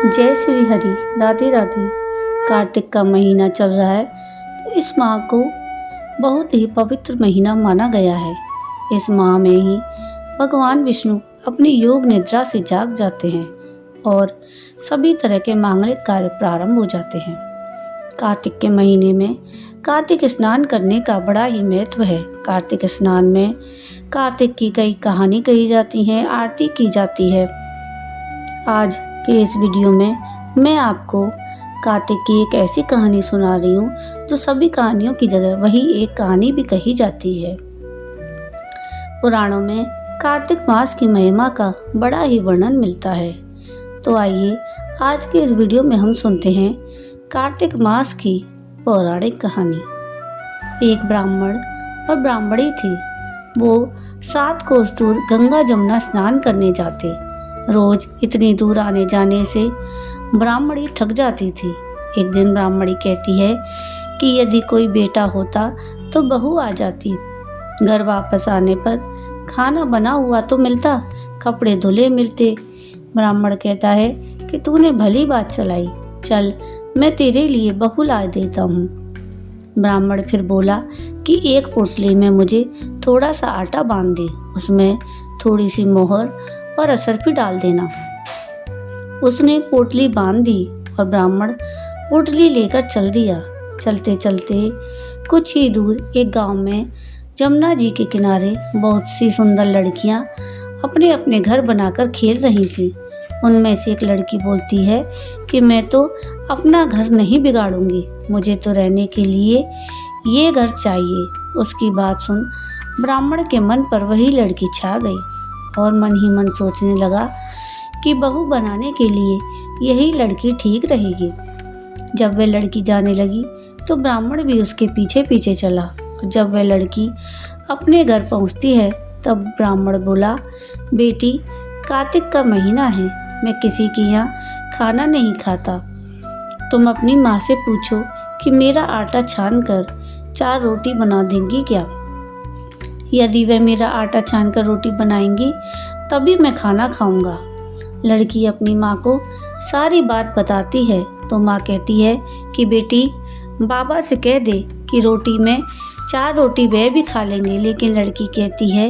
जय श्री हरि। राधे राधे। कार्तिक का महीना चल रहा है। इस माह को बहुत ही पवित्र महीना माना गया है। इस माह में ही भगवान विष्णु अपनी योग निद्रा से जाग जाते हैं और सभी तरह के मांगलिक कार्य प्रारंभ हो जाते हैं। कार्तिक के महीने में कार्तिक स्नान करने का बड़ा ही महत्व है। कार्तिक स्नान में कार्तिक की कई कहानी कही जाती हैं, आरती की जाती है। आज के इस वीडियो में मैं आपको कार्तिक की एक ऐसी कहानी सुना रही हूँ जो सभी कहानियों की जगह वही एक कहानी भी कही जाती है। पुराणों में कार्तिक मास की महिमा का बड़ा ही वर्णन मिलता है। तो आइए आज के इस वीडियो में हम सुनते हैं कार्तिक मास की पौराणिक कहानी। एक ब्राह्मण और ब्राह्मणी थी। वो 7 कोस दूर गंगा जमुना स्नान करने जाते। रोज इतनी दूर आने जाने से ब्राह्मणी थक जाती थी। एक दिन ब्राह्मणी कहती है कि यदि कोई बेटा होता तो बहू आ जाती। घर वापस आने पर खाना बना हुआ तो मिलता, कपड़े धुले मिलते। ब्राह्मण कहता है कि तूने भली बात चलाई, चल मैं तेरे लिए बहू ला देता हूँ। ब्राह्मण फिर बोला कि एक पोटली में मुझे थोड़ा सा आटा बांध दे, उसमें थोड़ी सी मोहर और असरफी डाल देना। उसने पोटली बांध दी और ब्राह्मण पोटली लेकर चल दिया। चलते चलते कुछ ही दूर एक गांव में जमुना जी के किनारे बहुत सी सुंदर लड़कियां अपने अपने घर बनाकर खेल रही थीं। उनमें से एक लड़की बोलती है कि मैं तो अपना घर नहीं बिगाड़ूंगी, मुझे तो रहने के लिए ये घर चाहिए। उसकी बात सुन ब्राह्मण के मन पर वही लड़की छा गई और मन ही मन सोचने लगा कि बहू बनाने के लिए यही लड़की ठीक रहेगी। जब वह लड़की जाने लगी तो ब्राह्मण भी उसके पीछे पीछे चला। और जब वह लड़की अपने घर पहुंचती है तब ब्राह्मण बोला, बेटी कार्तिक का महीना है, मैं किसी के यहाँ खाना नहीं खाता। तुम अपनी माँ से पूछो कि मेरा आटा छान कर 4 रोटी बना देंगी क्या। यदि वह मेरा आटा छान कर रोटी बनाएंगी तभी मैं खाना खाऊंगा। लड़की अपनी माँ को सारी बात बताती है तो माँ कहती है कि बेटी बाबा से कह दे कि रोटी में 4 रोटी वह भी खा लेंगे। लेकिन लड़की कहती है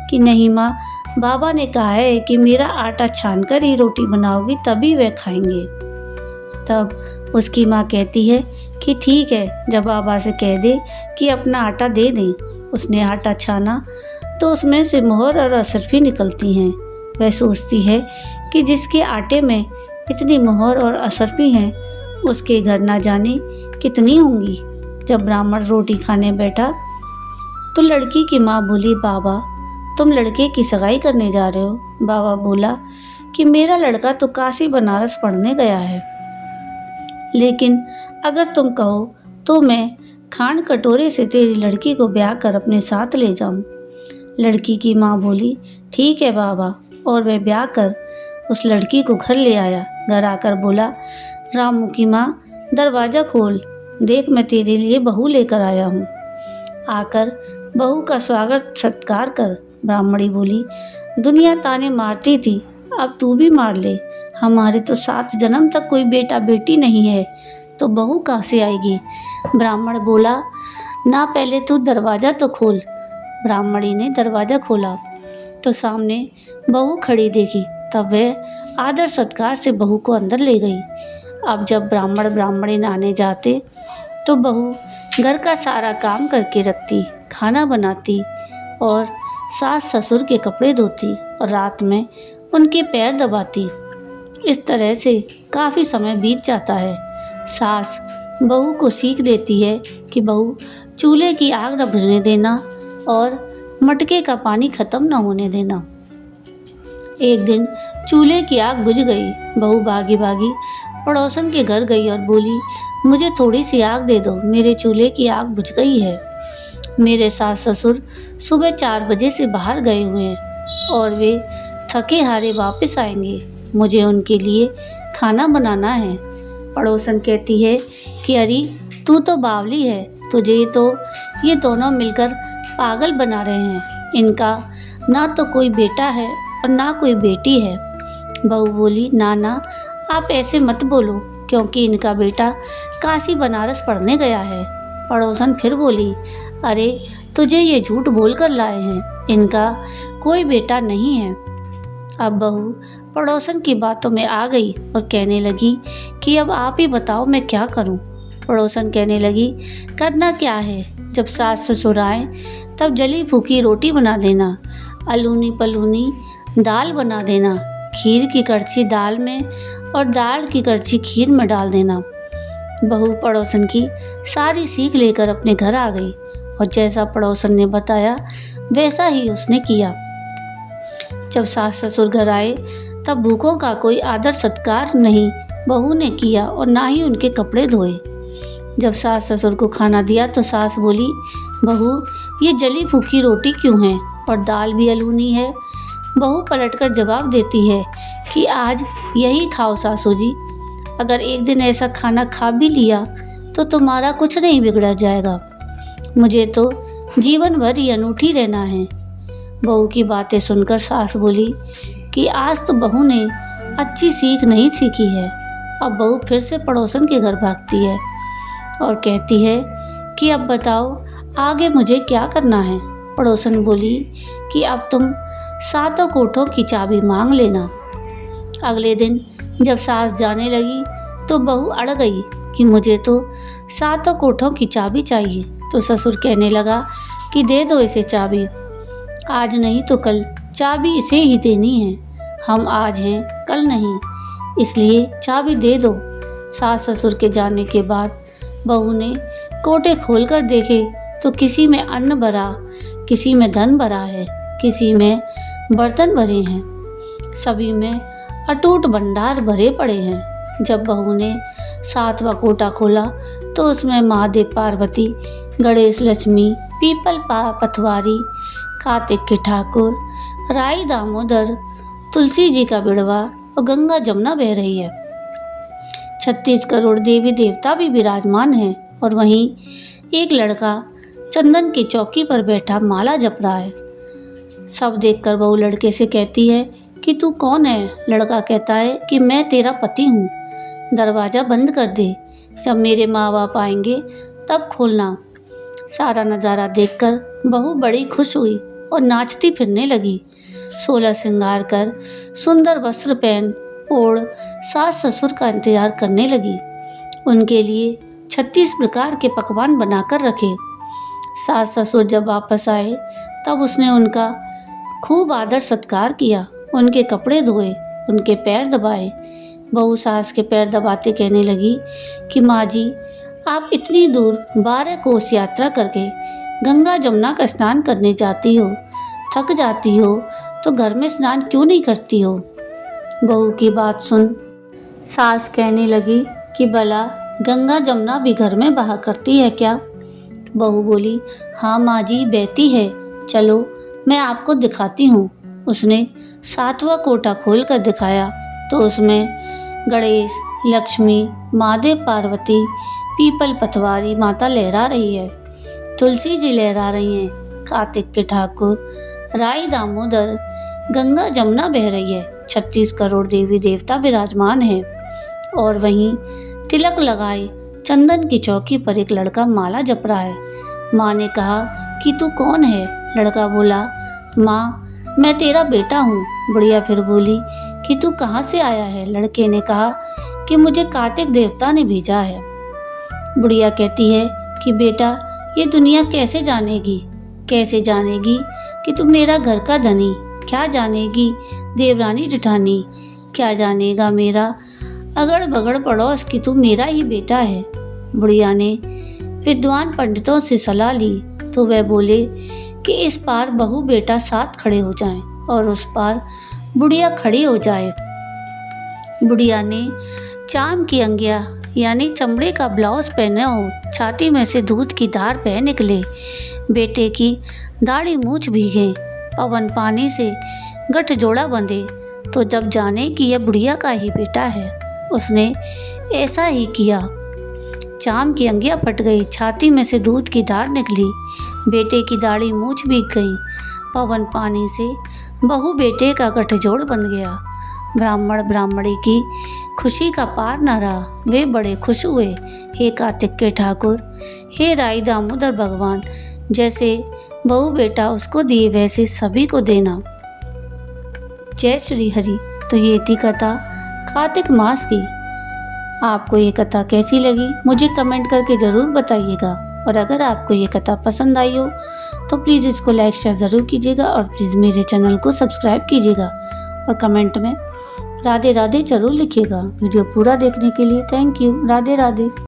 कि नहीं माँ, बाबा ने कहा है कि मेरा आटा छान कर ही रोटी बनाओगी तभी वह खाएंगे। तब उसकी माँ कहती है कि ठीक है, जब बाबा से कह दे कि अपना आटा दे दें। उसने आटा छाना तो उसमें से मोहर और असरफी निकलती हैं। वह सोचती है कि जिसके आटे में इतनी मोहर और असरफी हैं उसके घर ना जाने कितनी होंगी। जब ब्राह्मण रोटी खाने बैठा तो लड़की की माँ बोली, बाबा तुम लड़के की सगाई करने जा रहे हो। बाबा बोला कि मेरा लड़का तो काशी बनारस पढ़ने गया है, लेकिन अगर तुम कहो तो मैं खांड कटोरे से तेरी लड़की को ब्याह कर अपने साथ ले जाऊं। लड़की की माँ बोली, ठीक है बाबा, और वह ब्याह कर उस लड़की को घर ले आया। घर आकर बोला, रामू की माँ दरवाज़ा खोल, देख मैं तेरे लिए बहू लेकर आया हूँ, आकर बहू का स्वागत सत्कार कर। ब्राह्मणी बोली, दुनिया ताने मारती थी, अब तू भी मार ले। हमारे तो 7 जन्म तक कोई बेटा बेटी नहीं है, तो बहू कहाँ से आएगी। ब्राह्मण बोला, ना पहले तू दरवाज़ा तो खोल। ब्राह्मणी ने दरवाज़ा खोला तो सामने बहू खड़ी देखी। तब वह आदर सत्कार से बहू को अंदर ले गई। अब जब ब्राह्मण ब्राह्मणी नहाने जाते तो बहू घर का सारा काम करके रखती, खाना बनाती और सास ससुर के कपड़े धोती और रात में उनके पैर दबाती। इस तरह से काफ़ी समय बीत जाता है। सास बहू को सीख देती है कि बहू चूल्हे की आग न बुझने देना और मटके का पानी ख़त्म न होने देना। एक दिन चूल्हे की आग बुझ गई। बहू भागी भागी पड़ोसन के घर गई और बोली, मुझे थोड़ी सी आग दे दो, मेरे चूल्हे की आग बुझ गई है। मेरे सास ससुर सुबह 4 बजे से बाहर गए हुए हैं और वे थके हारे वापस आएंगे, मुझे उनके लिए खाना बनाना है। पड़ोसन कहती है कि अरे तू तो बावली है, तुझे तो ये दोनों मिलकर पागल बना रहे हैं। इनका ना तो कोई बेटा है और ना कोई बेटी है। बहू बोली, ना आप ऐसे मत बोलो, क्योंकि इनका बेटा काशी बनारस पढ़ने गया है। पड़ोसन फिर बोली, अरे तुझे ये झूठ बोल कर लाए हैं, इनका कोई बेटा नहीं है। अब बहू पड़ोसन की बातों में आ गई और कहने लगी कि अब आप ही बताओ मैं क्या करूं। पड़ोसन कहने लगी, करना क्या है, जब सास ससुर आए तब जली फूकी रोटी बना देना, अलूनी पलूनी दाल बना देना, खीर की कड़छी दाल में और दाल की कड़छी खीर में डाल देना। बहू पड़ोसन की सारी सीख लेकर अपने घर आ गई और जैसा पड़ोसन ने बताया वैसा ही उसने किया। जब सास ससुर घर आए तब भूखों का कोई आदर सत्कार नहीं बहू ने किया और ना ही उनके कपड़े धोए। जब सास ससुर को खाना दिया तो सास बोली, बहू ये जली फूकी रोटी क्यों है और दाल भी अलूनी है। बहू पलटकर जवाब देती है कि आज यही खाओ सासू जी, अगर एक दिन ऐसा खाना खा भी लिया तो तुम्हारा कुछ नहीं बिगड़ जाएगा, मुझे तो जीवन भर ही अनूठी रहना है। बहू की बातें सुनकर सास बोली कि आज तो बहू ने अच्छी सीख नहीं सीखी है। अब बहू फिर से पड़ोसन के घर भागती है और कहती है कि अब बताओ आगे मुझे क्या करना है। पड़ोसन बोली कि अब तुम सातों कोठों की चाबी मांग लेना। अगले दिन जब सास जाने लगी तो बहू अड़ गई कि मुझे तो सातों कोठों की चाबी चाहिए। तो ससुर कहने लगा कि दे दो इसे चाबी, आज नहीं तो कल चाबी इसे ही देनी है, हम आज हैं कल नहीं, इसलिए चाबी दे दो। सास ससुर के जाने के बाद बहू ने कोटे खोलकर देखे तो किसी में अन्न भरा, किसी में धन भरा है, किसी में बर्तन भरे हैं, सभी में अटूट भंडार भरे पड़े हैं। जब बहू ने सातवां कोटा खोला तो उसमें महादेव पार्वती, गणेश लक्ष्मी, पीपल पथवारी, कार्तिक के ठाकुर, राई दामोदर, तुलसी जी का बिड़वा और गंगा जमुना बह रही है। 36 करोड़ देवी देवता भी विराजमान हैं और वहीं एक लड़का चंदन की चौकी पर बैठा माला जप रहा है। सब देखकर बहू लड़के से कहती है कि तू कौन है। लड़का कहता है कि मैं तेरा पति हूँ, दरवाज़ा बंद कर दे, जब मेरे माँ बाप आएंगे तब खोलना। सारा नज़ारा देखकर बहू बड़ी खुश हुई और नाचती फिरने लगी। 16 श्रृंगार कर सुंदर वस्त्र पहन ओढ़ सास ससुर का इंतजार करने लगी। उनके लिए 36 प्रकार के पकवान बनाकर रखे। सास ससुर जब वापस आए तब उसने उनका खूब आदर सत्कार किया, उनके कपड़े धोए, उनके पैर दबाए। बहू सास के पैर दबाते कहने लगी कि माँ जी, आप इतनी दूर 12 कोस यात्रा करके गंगा जमुना का स्नान करने जाती हो, थक जाती हो तो घर में स्नान क्यों नहीं करती हो। बहू की बात सुन सास कहने लगी कि भला गंगा जमुना भी घर में बहा करती है क्या। बहू बोली, हाँ माँ जी बहती है, चलो मैं आपको दिखाती हूँ। उसने 7वां कोटा खोल कर दिखाया तो उसमें गणेश, लक्ष्मी, महादेव पार्वती, पीपल पथवारी माता लहरा रही है, तुलसी जी लहरा रही हैं, कार्तिक के ठाकुर, राई दामोदर, गंगा जमुना बह रही है, 36 करोड़ देवी देवता विराजमान है और वहीं तिलक लगाए चंदन की चौकी पर एक लड़का माला जप रहा है। माँ ने कहा कि तू कौन है। लड़का बोला, माँ मैं तेरा बेटा हूँ। बुढ़िया फिर बोली कि तू कहाँ से आया है। लड़के ने कहा कि मुझे कार्तिक देवता ने भेजा है। बुढ़िया कहती है कि बेटा ये दुनिया कैसे जानेगी कि तू मेरा घर का धनी, क्या जानेगी देवरानी जेठानी, क्या जानेगा मेरा अगड़ बगड़ पड़ोस कि तू मेरा ही बेटा है। बुढ़िया ने विद्वान पंडितों से सलाह ली तो वह बोले कि इस पार बहू बेटा साथ खड़े हो जाएं और उस पार बुढ़िया खड़ी हो जाए। बुढ़िया ने चाम की अंगिया यानी चमड़े का ब्लाउज पहने हो, छाती में से दूध की धार बह निकले, बेटे की दाढ़ी मूछ भीगे, पवन पानी से गठ जोड़ा बंधे, तो जब जाने कि यह बुढ़िया का ही बेटा है। उसने ऐसा ही किया। चाम की अंगिया फट गई, छाती में से दूध की धार निकली, बेटे की दाढ़ी मूछ भीग गई, पवन पानी से बहू बेटे का गठजोड़ बन गया। ब्राह्मण ब्राह्मणी की खुशी का पार न रहा, वे बड़े खुश हुए। हे कार्तिक के ठाकुर, हे राई दामोदर भगवान, जैसे बहू बेटा उसको दिए वैसे सभी को देना। जय श्री हरि। तो ये थी कथा कार्तिक मास की। आपको ये कथा कैसी लगी मुझे कमेंट करके ज़रूर बताइएगा। और अगर आपको ये कथा पसंद आई हो तो प्लीज़ इसको लाइक शेयर ज़रूर कीजिएगा और प्लीज़ मेरे चैनल को सब्सक्राइब कीजिएगा और कमेंट में राधे राधे ज़रूर लिखिएगा। वीडियो पूरा देखने के लिए थैंक यू। राधे राधे।